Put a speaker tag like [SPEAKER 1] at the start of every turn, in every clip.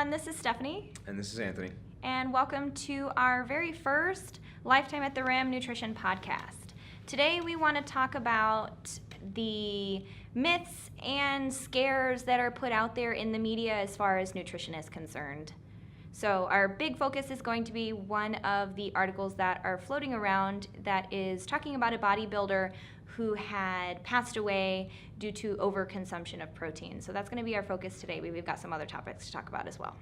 [SPEAKER 1] everyone. This is Stephanie.
[SPEAKER 2] And this is Anthony.
[SPEAKER 1] And welcome to our very first Lifetime at the Rim Nutrition podcast. Today we want to talk about the myths and scares that are put out there in the media as far as nutrition is concerned. So our big focus is going to be one of the articles that are floating around that is talking about a bodybuilder who had passed away due to overconsumption of protein. So that's going to be our focus today. We've got some other topics to talk about as well.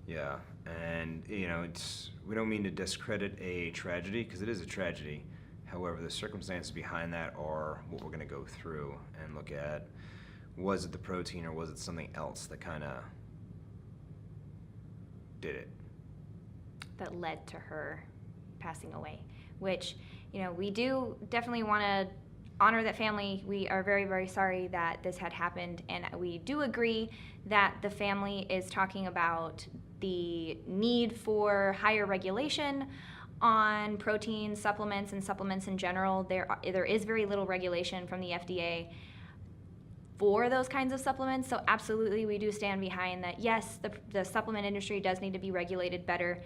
[SPEAKER 2] Yeah, and we don't mean to discredit a tragedy, because it is a tragedy. However, the circumstances behind that are what we're going to go through and look at. Was it the protein or was it something else that kind of did it?
[SPEAKER 1] That led to her passing away, which, we do definitely want to honor that family. We are very, very sorry that this had happened, and we do agree that the family is talking about the need for higher regulation on protein supplements and supplements in general. There is very little regulation from the FDA for those kinds of supplements, so absolutely we do stand behind that. Yes, the supplement industry does need to be regulated better,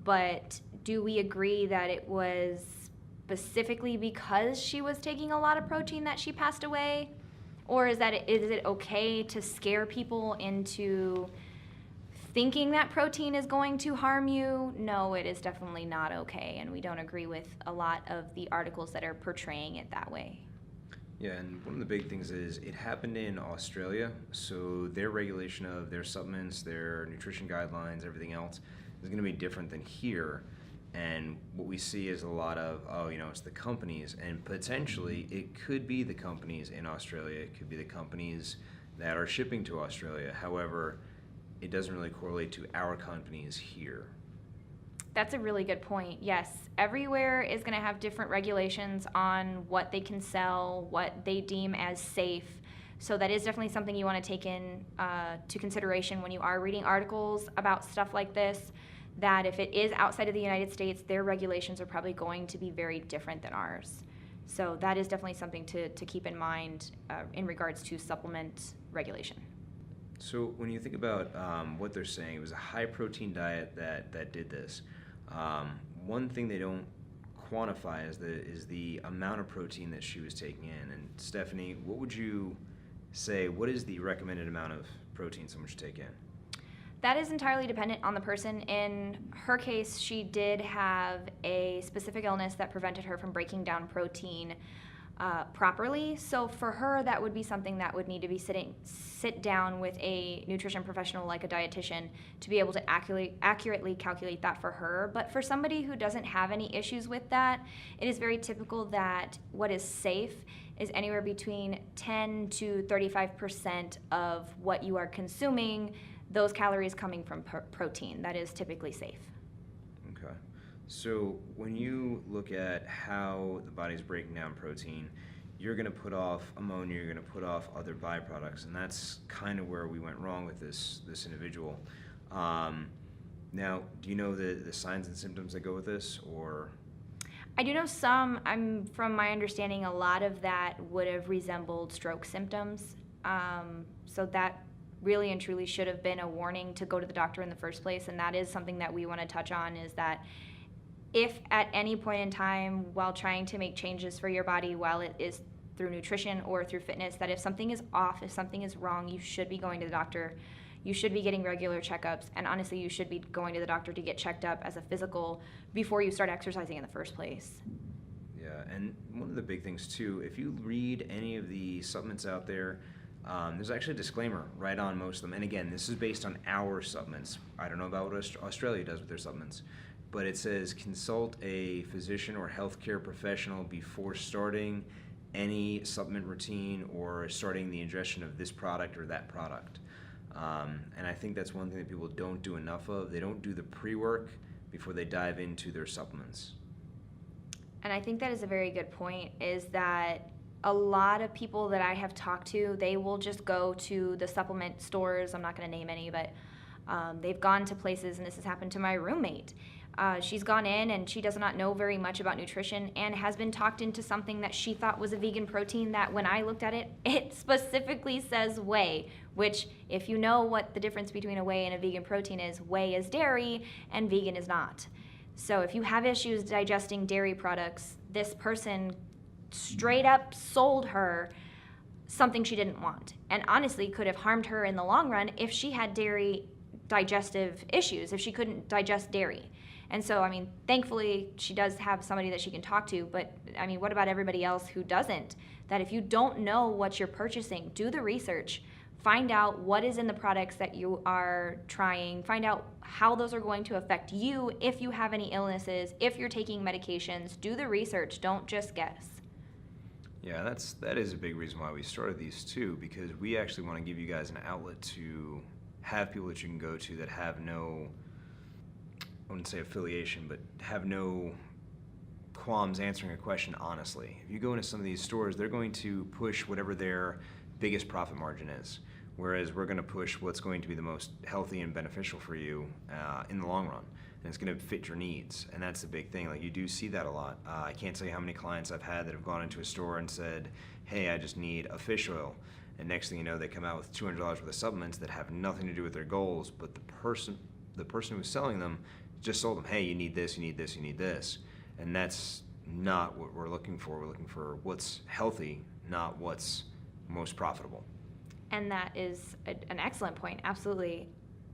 [SPEAKER 1] but do we agree that it was specifically because she was taking a lot of protein that she passed away? Or is it okay to scare people into thinking that protein is going to harm you? No, it is definitely not okay, and we don't agree with a lot of the articles that are portraying it that way.
[SPEAKER 2] Yeah, and one of the big things is it happened in Australia, so their regulation of their supplements, their nutrition guidelines, everything else is going to be different than here. And what we see is a lot of, it's the companies, and potentially it could be the companies in Australia, it could be the companies that are shipping to Australia. However, it doesn't really correlate to our companies here.
[SPEAKER 1] That's a really good point. Yes, everywhere is going to have different regulations on what they can sell, what they deem as safe. So that is definitely something you want to take in to consideration when you are reading articles about stuff like this, that if it is outside of the United States, their regulations are probably going to be very different than ours. So that is definitely something to keep in mind in regards to supplement regulation.
[SPEAKER 2] So when you think about what they're saying, it was a high-protein diet that did this. One thing they don't quantify is the amount of protein that she was taking in. And Stephanie, what would you say, what is the recommended amount of protein someone should take in?
[SPEAKER 1] That is entirely dependent on the person. In her case, she did have a specific illness that prevented her from breaking down protein properly. So for her, that would be something that would need to be sit down with a nutrition professional like a dietitian to be able to accurately calculate that for her. But for somebody who doesn't have any issues with that, it is very typical that what is safe is anywhere between 10 to 35% of what you are consuming, those calories coming from protein. That is typically safe.
[SPEAKER 2] Okay. So when you look at how the body's breaking down protein, you're going to put off ammonia, you're going to put off other byproducts, and that's kind of where we went wrong with this individual. Now, do you know the signs and symptoms that go with this, or?
[SPEAKER 1] I do know some. From my understanding, a lot of that would have resembled stroke symptoms. So that really and truly should have been a warning to go to the doctor in the first place, and that is something that we want to touch on, is that if at any point in time while trying to make changes for your body, while it is through nutrition or through fitness, that if something is off, if something is wrong, you should be going to the doctor. You should be getting regular checkups, and honestly, you should be going to the doctor to get checked up as a physical before you start exercising in the first place.
[SPEAKER 2] Yeah, and one of the big things too, if you read any of the supplements out there, there's actually a disclaimer right on most of them. And again, this is based on our supplements. I don't know about what Australia does with their supplements, but it says consult a physician or healthcare professional before starting any supplement routine or starting the ingestion of this product or that product. And I think that's one thing that people don't do enough of. They don't do the pre-work before they dive into their supplements.
[SPEAKER 1] And I think that is a very good point, is that a lot of people that I have talked to, they will just go to the supplement stores. I'm not going to name any, but they've gone to places, and this has happened to my roommate. She's gone in and she does not know very much about nutrition and has been talked into something that she thought was a vegan protein that when I looked at it, it specifically says whey, which if you know what the difference between a whey and a vegan protein is, whey is dairy and vegan is not. So if you have issues digesting dairy products, this person straight up sold her something she didn't want, and honestly could have harmed her in the long run if she had dairy digestive issues, if she couldn't digest dairy. And so, I mean, thankfully she does have somebody that she can talk to, but I mean, what about everybody else who doesn't? That if you don't know what you're purchasing, do the research, find out what is in the products that you are trying, find out how those are going to affect you, if you have any illnesses, if you're taking medications, do the research, don't just guess.
[SPEAKER 2] Yeah, that is a big reason why we started these too, because we actually want to give you guys an outlet to have people that you can go to that have no, I wouldn't say affiliation, but have no qualms answering a question honestly. If you go into some of these stores, they're going to push whatever their biggest profit margin is, whereas we're going to push what's going to be the most healthy and beneficial for you in the long run. And it's going to fit your needs, and that's the big thing. Like, you do see that a lot. I can't tell you how many clients I've had that have gone into a store and said, hey, I just need a fish oil, and next thing you know, they come out with $200 worth of supplements that have nothing to do with their goals, but the person who's selling them just sold them, hey, you need this, you need this, you need this. And that's not what we're looking for. We're looking for what's healthy, not what's most profitable.
[SPEAKER 1] And that is an excellent point, absolutely.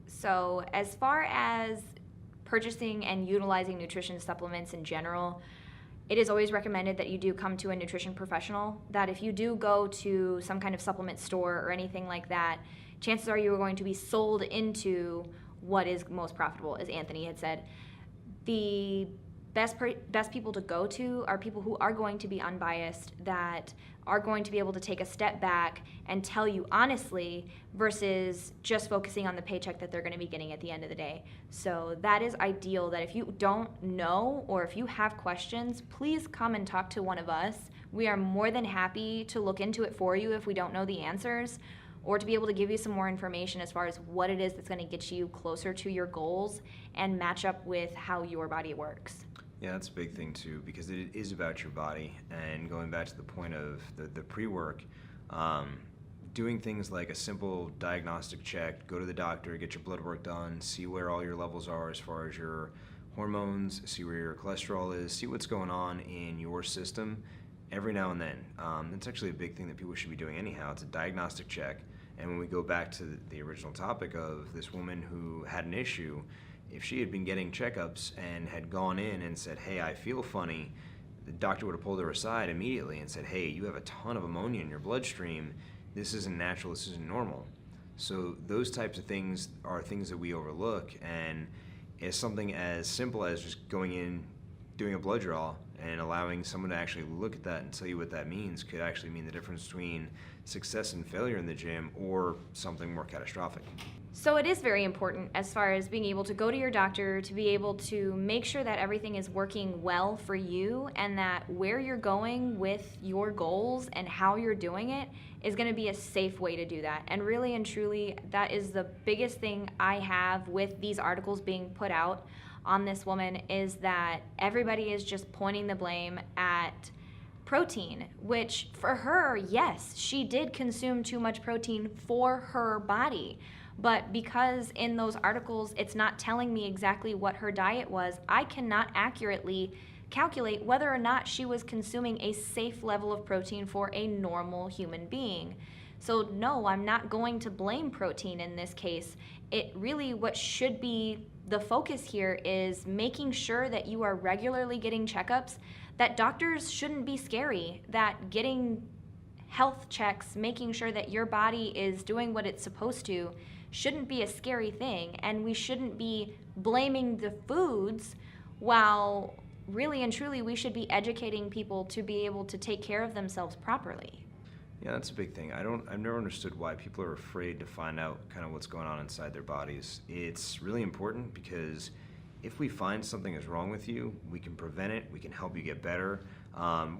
[SPEAKER 1] So as far as purchasing and utilizing nutrition supplements in general, it is always recommended that you do come to a nutrition professional, that if you do go to some kind of supplement store or anything like that, chances are you are going to be sold into what is most profitable, as Anthony had said. The best people to go to are people who are going to be unbiased, that are going to be able to take a step back and tell you honestly versus just focusing on the paycheck that they're going to be getting at the end of the day. So that is ideal, that if you don't know or if you have questions, please come and talk to one of us. We are more than happy to look into it for you if we don't know the answers, or to be able to give you some more information as far as what it is that's going to get you closer to your goals and match up with how your body works.
[SPEAKER 2] Yeah, that's a big thing too, because it is about your body. And going back to the point of the pre-work, doing things like a simple diagnostic check, go to the doctor, get your blood work done, see where all your levels are as far as your hormones, see where your cholesterol is, see what's going on in your system every now and then. That's actually a big thing that people should be doing anyhow. It's a diagnostic check. And when we go back to the original topic of this woman who had an issue, if she had been getting checkups and had gone in and said, hey, I feel funny, the doctor would have pulled her aside immediately and said, hey, you have a ton of ammonia in your bloodstream. This isn't natural, this isn't normal. So those types of things are things that we overlook, and it's something as simple as just going in, doing a blood draw, and allowing someone to actually look at that and tell you what that means could actually mean the difference between success and failure in the gym or something more catastrophic.
[SPEAKER 1] So it is very important as far as being able to go to your doctor, to be able to make sure that everything is working well for you, and that where you're going with your goals and how you're doing it is going to be a safe way to do that. And really and truly, that is the biggest thing I have with these articles being put out on this woman, is that everybody is just pointing the blame at protein, which for her, yes, she did consume too much protein for her body. But because in those articles it's not telling me exactly what her diet was, I cannot accurately calculate whether or not she was consuming a safe level of protein for a normal human being. So no, I'm not going to blame protein in this case. It really, what should be the focus here is making sure that you are regularly getting checkups, that doctors shouldn't be scary, that getting health checks, making sure that your body is doing what it's supposed to, shouldn't be a scary thing, and we shouldn't be blaming the foods, while really and truly we should be educating people to be able to take care of themselves properly.
[SPEAKER 2] Yeah, that's a big thing. I've never understood why people are afraid to find out kind of what's going on inside their bodies. It's really important, because if we find something is wrong with you, we can prevent it, we can help you get better,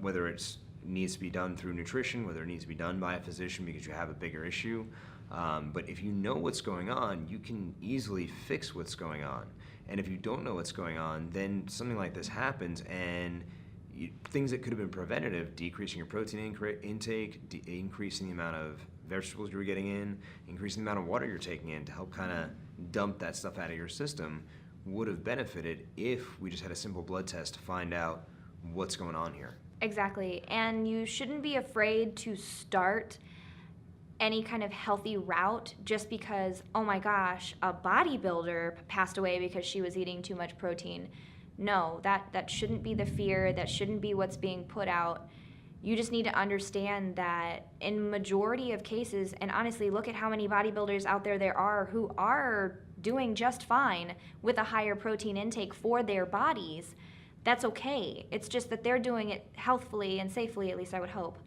[SPEAKER 2] whether it needs to be done through nutrition, whether it needs to be done by a physician because you have a bigger issue. But if you know what's going on, you can easily fix what's going on. And if you don't know what's going on, then something like this happens, and things that could have been preventative, decreasing your protein intake, increasing the amount of vegetables you were getting in, increasing the amount of water you're taking in to help kind of dump that stuff out of your system, would have benefited if we just had a simple blood test to find out what's going on here.
[SPEAKER 1] Exactly. And you shouldn't be afraid to start any kind of healthy route just because, oh my gosh, a bodybuilder passed away because she was eating too much protein. No, that shouldn't be the fear. That shouldn't be what's being put out. You just need to understand that in majority of cases, and honestly, look at how many bodybuilders out there are who are doing just fine with a higher protein intake for their bodies. That's okay. It's just that they're doing it healthfully and safely, at least I would hope.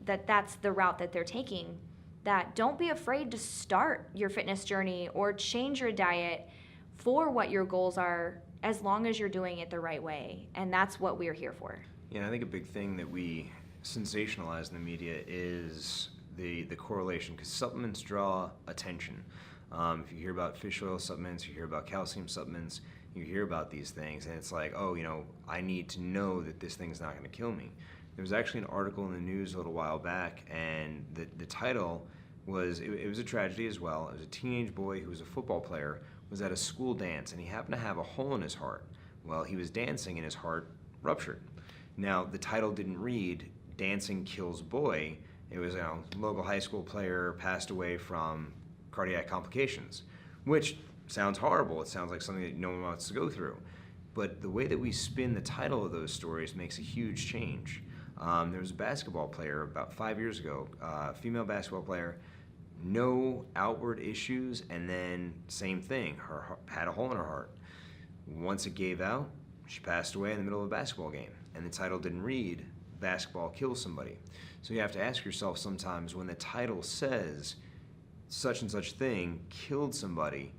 [SPEAKER 1] That's the route that they're taking. That don't be afraid to start your fitness journey or change your diet for what your goals are, as long as you're doing it the right way. And that's what we're here for.
[SPEAKER 2] Yeah, I think a big thing that we sensationalize in the media is the correlation, because supplements draw attention. If you hear about fish oil supplements, you hear about calcium supplements, you hear about these things, and it's like, oh, I need to know that this thing's not going to kill me. There was actually an article in the news a little while back, and the title was, it was a tragedy as well. It was a teenage boy who was a football player, was at a school dance, and he happened to have a hole in his heart. Well, he was dancing and his heart ruptured. Now, the title didn't read, Dancing Kills Boy. It was, local high school player passed away from cardiac complications, which sounds horrible. It sounds like something that no one wants to go through. But the way that we spin the title of those stories makes a huge change. There was a basketball player about 5 years ago, female basketball player, no outward issues, and then same thing, her had a hole in her heart. Once it gave out, she passed away in the middle of a basketball game, and the title didn't read, Basketball Kills Somebody. So you have to ask yourself sometimes, when the title says such and such thing killed somebody,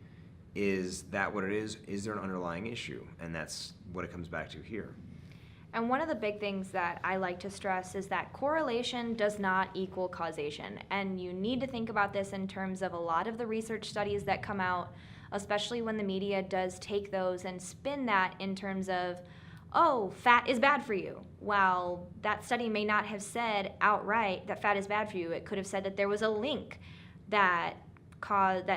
[SPEAKER 2] is that what it is? Is there an underlying issue? And that's what it comes back to here.
[SPEAKER 1] And one of the big things that I like to stress is that correlation does not equal causation. And you need to think about this in terms of a lot of the research studies that come out, especially when the media does take those and spin that in terms of, oh, fat is bad for you. While that study may not have said outright that fat is bad for you, it could have said that there was a link that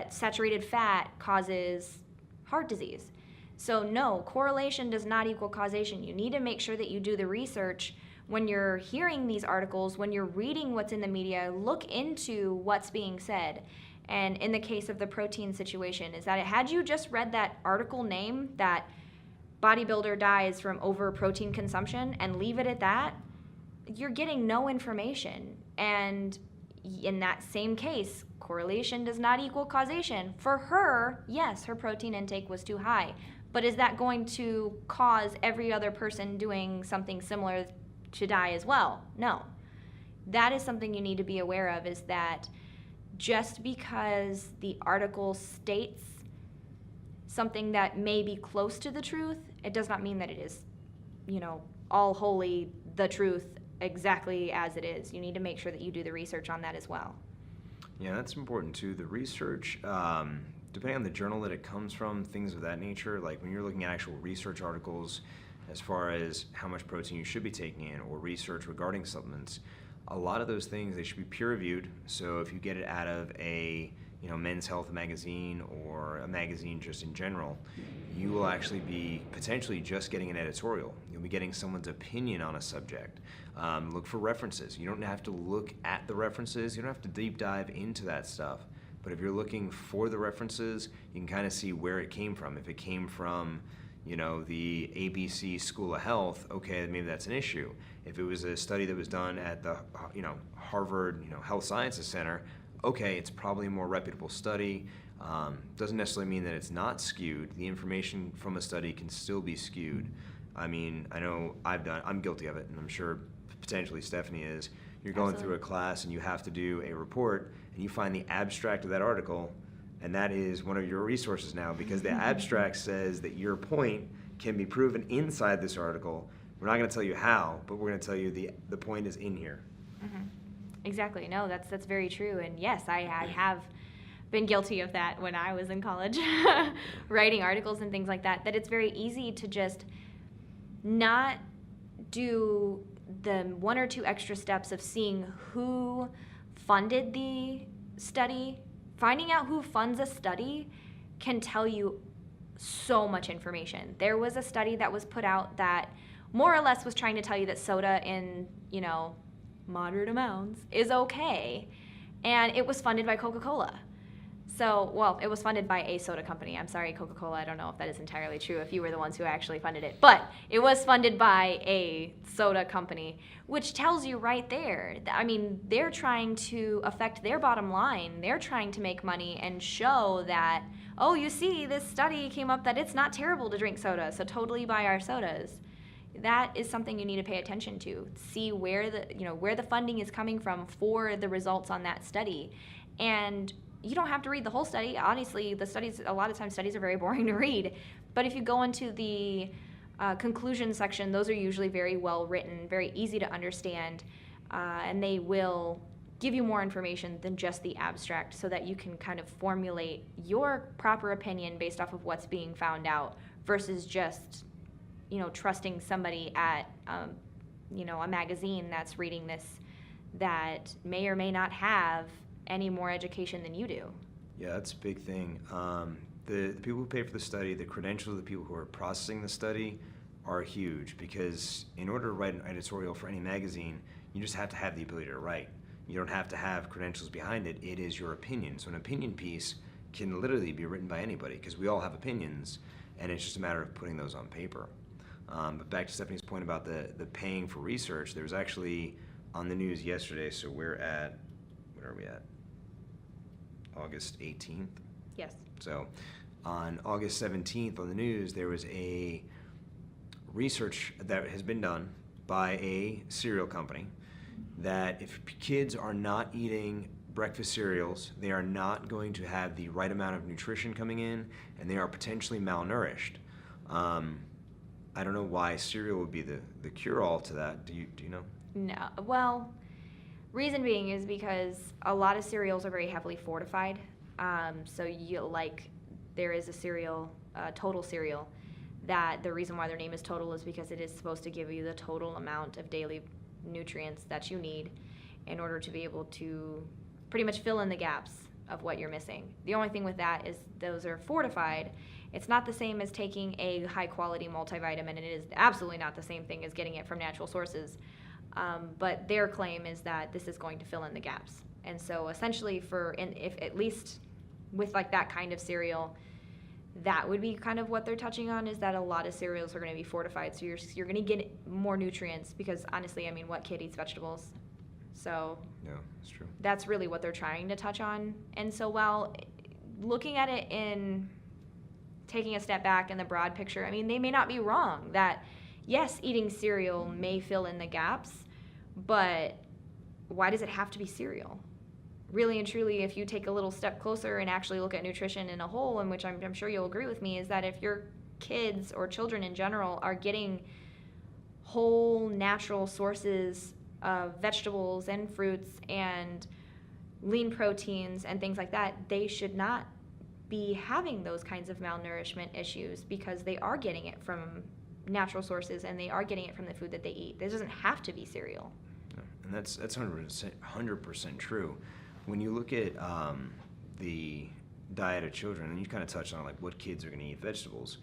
[SPEAKER 1] saturated fat causes heart disease. So no, correlation does not equal causation. You need to make sure that you do the research when you're hearing these articles, when you're reading what's in the media, look into what's being said. And in the case of the protein situation, is that had you just read that article name, that bodybuilder dies from over protein consumption, and leave it at that, you're getting no information. And in that same case, correlation does not equal causation. For her, yes, her protein intake was too high. But is that going to cause every other person doing something similar to die as well? No. That is something you need to be aware of, is that just because the article states something that may be close to the truth, it does not mean that it is, all wholly the truth exactly as it is. You need to make sure that you do the research on that as well.
[SPEAKER 2] Yeah, that's important too. The research, depending on the journal that it comes from, things of that nature, like when you're looking at actual research articles as far as how much protein you should be taking in, or research regarding supplements, a lot of those things, they should be peer reviewed. So if you get it out of a Men's Health magazine or a magazine just in general, you will actually be potentially just getting an editorial. You'll be getting someone's opinion on a subject. Look for references. You don't have to look at the references. You don't have to deep dive into that stuff. But if you're looking for the references, you can kind of see where it came from. If it came from, the ABC School of Health, okay, maybe that's an issue. If it was a study that was done at the, Harvard, Health Sciences Center, okay, it's probably a more reputable study. Doesn't necessarily mean that it's not skewed. The information from a study can still be skewed. I mean, I know I'm guilty of it, and I'm sure potentially Stephanie is. You're going through a class and you have to do a report, and you find the abstract of that article, and that is one of your resources now, because the abstract says that your point can be proven inside this article. We're not going to tell you how, but we're going to tell you the point is in here.
[SPEAKER 1] Mm-hmm. Exactly. No, that's very true. And yes, I have been guilty of that when I was in college, writing articles and things like that, that it's very easy to just not do the one or two extra steps of seeing who funded the study. Finding out who funds a study can tell you so much information. There was a study that was put out that more or less was trying to tell you that soda in, moderate amounts is okay. And it was funded by Coca-Cola. So, well, it was funded by a soda company. I'm sorry, Coca-Cola. I don't know if that is entirely true, if you were the ones who actually funded it. But it was funded by a soda company, which tells you right there. I mean, they're trying to affect their bottom line. They're trying to make money and show that, oh, you see, this study came up that it's not terrible to drink soda, so totally buy our sodas. That is something you need to pay attention to. See where the funding is coming from for the results on that study. And you don't have to read the whole study. Honestly, a lot of times studies are very boring to read. But if you go into the conclusion section, those are usually very well written, very easy to understand, and they will give you more information than just the abstract so that you can kind of formulate your proper opinion based off of what's being found out versus just, trusting somebody at, a magazine that's reading this that may or may not have any more education than you do.
[SPEAKER 2] Yeah, that's a big thing. The people who pay for the study, the credentials of the people who are processing the study are huge, because in order to write an editorial for any magazine, you just have to have the ability to write. You don't have to have credentials behind it. It is your opinion. So an opinion piece can literally be written by anybody, because we all have opinions, and it's just a matter of putting those on paper. But back to Stephanie's point about the paying for research, there was actually on the news yesterday, so what are we at? August 18th?
[SPEAKER 1] Yes.
[SPEAKER 2] So on August 17th on the news, there was a research that has been done by a cereal company that if kids are not eating breakfast cereals, they are not going to have the right amount of nutrition coming in, and they are potentially malnourished. I don't know why cereal would be the cure-all to that. Do you know?
[SPEAKER 1] No. Well, reason being is because a lot of cereals are very heavily fortified. So there is a cereal, Total cereal, that the reason why their name is Total is because it is supposed to give you the total amount of daily nutrients that you need in order to be able to pretty much fill in the gaps of what you're missing. The only thing with that is those are fortified. It's not the same as taking a high-quality multivitamin, and it is absolutely not the same thing as getting it from natural sources. But their claim is that this is going to fill in the gaps. And so essentially if at least with like that kind of cereal, that would be kind of what they're touching on, is that a lot of cereals are going to be fortified. So you're going to get more nutrients, because honestly, I mean, what kid eats vegetables? So
[SPEAKER 2] Yeah, that's true.
[SPEAKER 1] that's really what they're trying to touch on. And so while looking at it in taking a step back in the broad picture, I mean, they may not be wrong that yes, eating cereal may fill in the gaps, but why does it have to be cereal? Really and truly, if you take a little step closer and actually look at nutrition in a whole, in which I'm sure you'll agree with me, is that if your kids or children in general are getting whole natural sources of vegetables and fruits and lean proteins and things like that, they should not be having those kinds of malnourishment issues, because they are getting it from natural sources and they are getting it from the food that they eat. This doesn't have to be cereal.
[SPEAKER 2] And that's 100% true. When you look at the diet of children, and you kind of touched on like what kids are going to eat vegetables,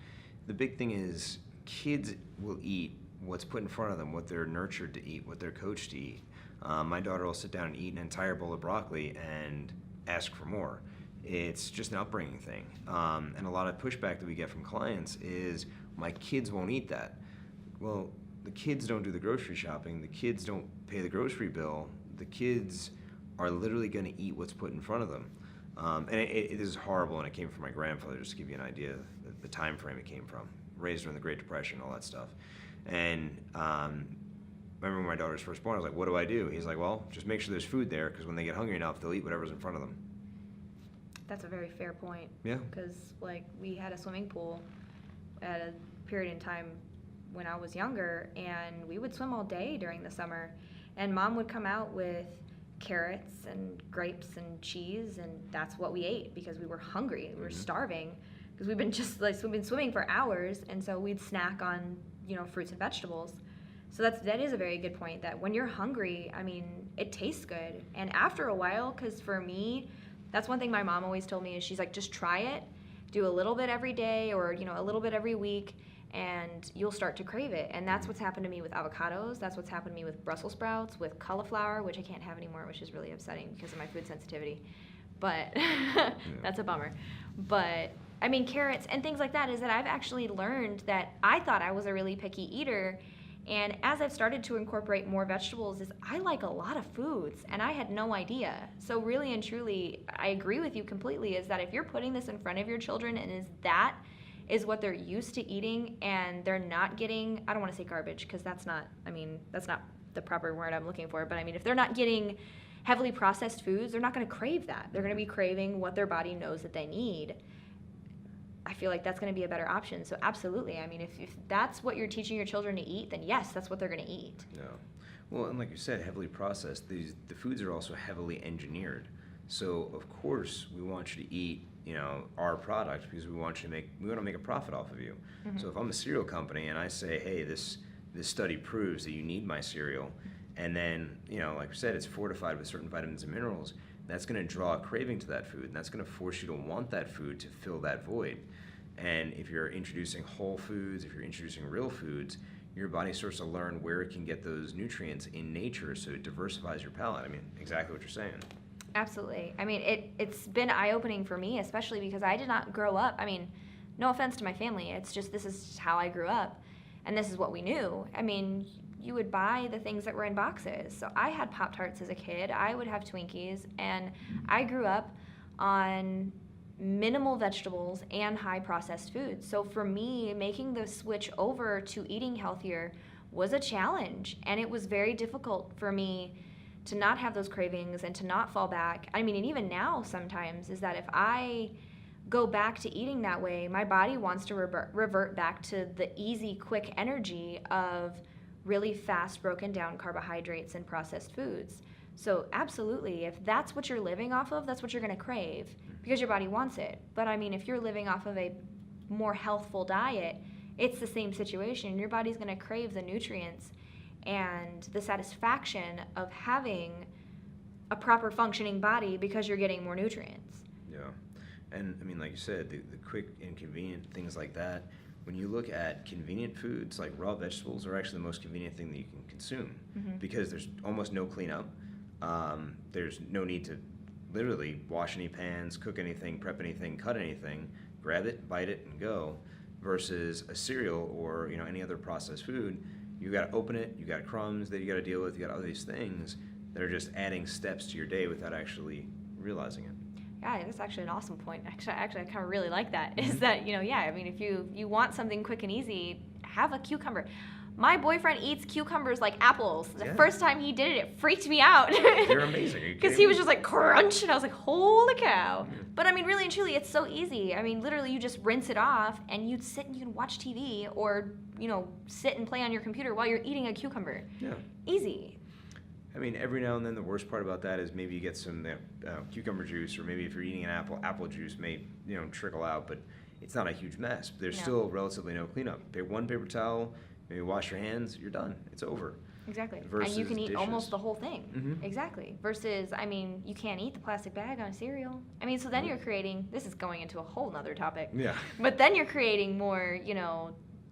[SPEAKER 2] the big thing is kids will eat what's put in front of them, what they're nurtured to eat, what they're coached to eat. My daughter will sit down and eat an entire bowl of broccoli and ask for more. It's just an upbringing thing. And a lot of pushback that we get from clients is, my kids won't eat that. Well, the kids don't do the grocery shopping. The kids don't pay the grocery bill. The kids are literally going to eat what's put in front of them. And it is horrible, and it came from my grandfather, just to give you an idea of the time frame it came from. Raised during the Great Depression, all that stuff. And I remember when my daughter was first born, I was like, what do I do? He's like, well, just make sure there's food there, because when they get hungry enough, they'll eat whatever's in front of them.
[SPEAKER 1] That's a very fair point.
[SPEAKER 2] Yeah.
[SPEAKER 1] Because like we had a swimming pool at a period in time when I was younger, and we would swim all day during the summer, and Mom would come out with carrots and grapes and cheese, and that's what we ate because we were hungry. We were starving because we've been swimming for hours, and so we'd snack on, fruits and vegetables. So that is a very good point, that when you're hungry, I mean, it tastes good. And after a while, because for me, that's one thing my mom always told me, is she's like, just try it, do a little bit every day, or a little bit every week, and you'll start to crave it. And that's what's happened to me with avocados. That's what's happened to me with Brussels sprouts, with cauliflower, which I can't have anymore, which is really upsetting because of my food sensitivity. But that's a bummer. But I mean, carrots and things like that, is that I've actually learned that I thought I was a really picky eater. And as I've started to incorporate more vegetables, is I like a lot of foods, and I had no idea. So really and truly, I agree with you completely, is that if you're putting this in front of your children and that is what they're used to eating, and they're not getting, I don't want to say garbage, because that's not the proper word I'm looking for, but I mean, if they're not getting heavily processed foods, they're not going to crave that. They're going to be craving what their body knows that they need. I feel like that's going to be a better option. So absolutely. I mean, if that's what you're teaching your children to eat, then yes, that's what they're going to eat.
[SPEAKER 2] Yeah. Well, and like you said, heavily processed, the foods are also heavily engineered. So of course we want you to eat, our product, because we want to make a profit off of you. Mm-hmm. So if I'm a cereal company and I say, hey, this study proves that you need my cereal, and then, like I said, it's fortified with certain vitamins and minerals, that's going to draw a craving to that food, and that's going to force you to want that food to fill that void. And if you're introducing whole foods, if you're introducing real foods, your body starts to learn where it can get those nutrients in nature, so it diversifies your palate. I mean, exactly what you're saying.
[SPEAKER 1] Absolutely. I mean, it's been eye-opening for me, especially because I did not grow up. I mean, no offense to my family. It's just, this is how I grew up, and this is what we knew. I mean, you would buy the things that were in boxes. So I had Pop-Tarts as a kid. I would have Twinkies, and I grew up on minimal vegetables and high processed foods. So for me, making the switch over to eating healthier was a challenge, and it was very difficult for me to not have those cravings and to not fall back. I mean, and even now sometimes, is that if I go back to eating that way, my body wants to revert back to the easy, quick energy of really fast broken down carbohydrates and processed foods. So absolutely, if that's what you're living off of, that's what you're going to crave because your body wants it. But I mean, if you're living off of a more healthful diet, it's the same situation. Your body's going to crave the nutrients and the satisfaction of having a proper functioning body because you're getting more nutrients.
[SPEAKER 2] Yeah. And I mean, like you said, the quick and convenient things like that, when you look at convenient foods, like raw vegetables are actually the most convenient thing that you can consume because there's almost no cleanup. There's no need to literally wash any pans, cook anything, prep anything, cut anything, grab it, bite it, and go, versus a cereal or any other processed food. You got to open it, you got crumbs that you got to deal with, you got all these things that are just adding steps to your day without actually realizing it.
[SPEAKER 1] Yeah, that's actually an awesome point. Actually, I kind of really like that. Is that I mean, if you want something quick and easy, have a cucumber. My boyfriend eats cucumbers like apples. The first time he did it, it freaked me out.
[SPEAKER 2] They're amazing.
[SPEAKER 1] Because he was just like crunch, and I was like, holy cow. But I mean, really and truly, it's so easy. I mean, literally, you just rinse it off, and you'd sit and you can watch TV or sit and play on your computer while you're eating a cucumber.
[SPEAKER 2] Yeah.
[SPEAKER 1] Easy.
[SPEAKER 2] I mean, every now and then, the worst part about that is maybe you get some cucumber juice, or maybe if you're eating an apple juice may trickle out, but it's not a huge mess. There's still relatively no cleanup. One paper towel, maybe wash your hands, you're done. It's over.
[SPEAKER 1] Exactly.
[SPEAKER 2] Versus
[SPEAKER 1] and you can eat
[SPEAKER 2] dishes.
[SPEAKER 1] almost the whole thing. Exactly. Versus, I mean, you can't eat the plastic bag on cereal. I mean, so then you're creating, this is going into a whole nother topic.
[SPEAKER 2] Yeah.
[SPEAKER 1] But then you're creating more,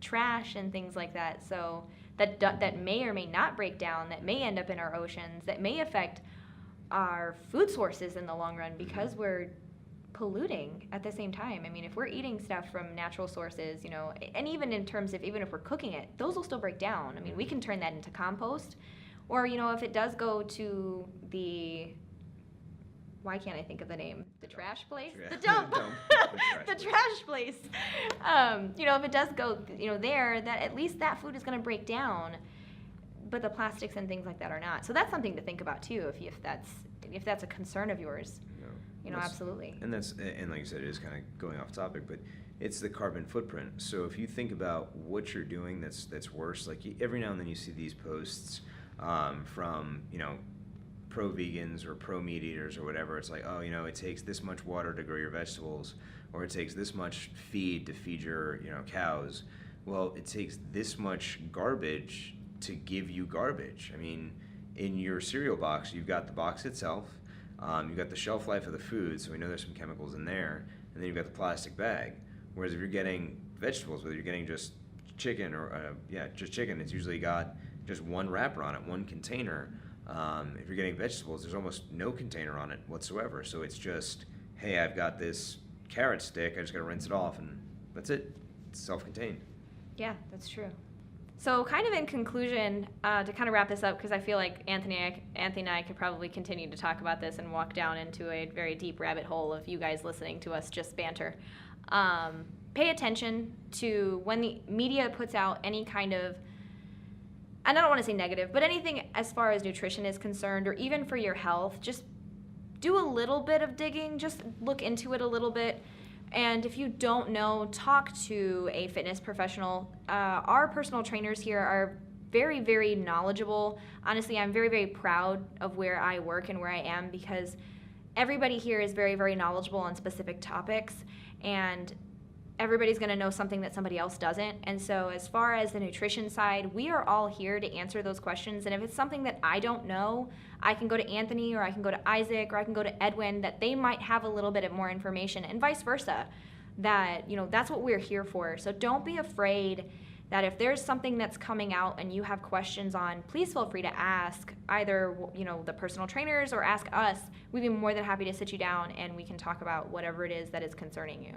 [SPEAKER 1] trash and things like that. So that may or may not break down, that may end up in our oceans, that may affect our food sources in the long run because we're polluting at the same time. I mean, if we're eating stuff from natural sources, and even in terms of, even if we're cooking it, those will still break down. I mean, we can turn that into compost, or, if it does go to why can't I think of the name? The trash place? The dump. The trash place. If it does go, there, that at least that food is going to break down, but the plastics and things like that are not. So that's something to think about too, if that's a concern of yours. Absolutely.
[SPEAKER 2] And like you said, it is kind of going off topic, but it's the carbon footprint. So if you think about what you're doing that's worse, like every now and then you see these posts from, pro-vegans or pro-meat eaters or whatever, it's like, oh, it takes this much water to grow your vegetables, or it takes this much feed to feed your, cows. Well, it takes this much garbage to give you garbage. I mean, in your cereal box, you've got the box itself, you've got the shelf life of the food, so we know there's some chemicals in there, and then you've got the plastic bag. Whereas if you're getting vegetables, whether you're getting just chicken or, just chicken, it's usually got just one wrapper on it, one container. If you're getting vegetables, there's almost no container on it whatsoever. So it's just, hey, I've got this carrot stick, I just gotta rinse it off, and that's it. It's self-contained.
[SPEAKER 1] Yeah, that's true. So kind of in conclusion, to kind of wrap this up, because I feel like Anthony and I could probably continue to talk about this and walk down into a very deep rabbit hole of you guys listening to us just banter. Pay attention to when the media puts out any kind of, and I don't want to say negative, but anything as far as nutrition is concerned, or even for your health, just do a little bit of digging, just look into it a little bit. And if you don't know, talk to a fitness professional. Our personal trainers here are very, very knowledgeable. Honestly, I'm very, very proud of where I work and where I am, because everybody here is very, very knowledgeable on specific topics, and everybody's going to know something that somebody else doesn't. And so as far as the nutrition side, we are all here to answer those questions. And if it's something that I don't know, I can go to Anthony, or I can go to Isaac, or I can go to Edwin, that they might have a little bit of more information, and vice versa. That, that's what we're here for. So don't be afraid that if there's something that's coming out and you have questions on, please feel free to ask either, the personal trainers, or ask us. We'd be more than happy to sit you down and we can talk about whatever it is that is concerning you.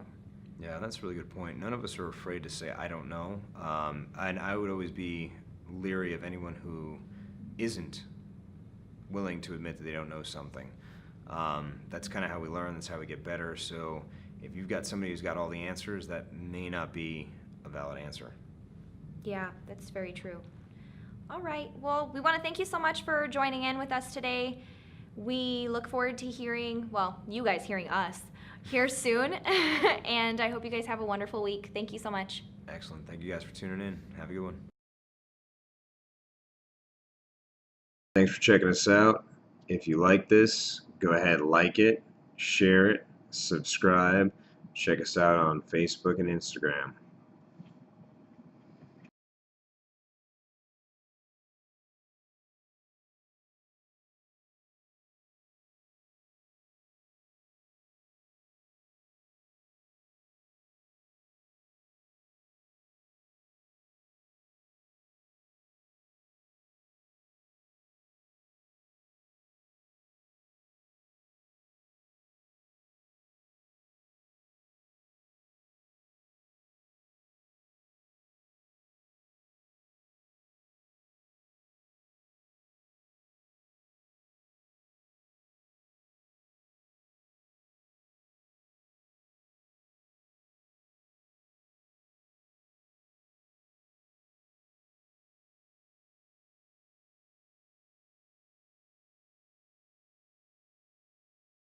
[SPEAKER 2] Yeah, that's a really good point. None of us are afraid to say, I don't know. And I would always be leery of anyone who isn't willing to admit that they don't know something. That's kind of how we learn. That's how we get better. So if you've got somebody who's got all the answers, that may not be a valid answer.
[SPEAKER 1] Yeah, that's very true. All right. Well, we want to thank you so much for joining in with us today. We look forward to hearing, you guys hearing us here soon. And I hope you guys have a wonderful week. Thank you so much.
[SPEAKER 2] Excellent. Thank you guys for tuning in. Have a good one. Thanks for checking us out. If you like this, go ahead, like it, share it, subscribe. Check us out on Facebook and Instagram.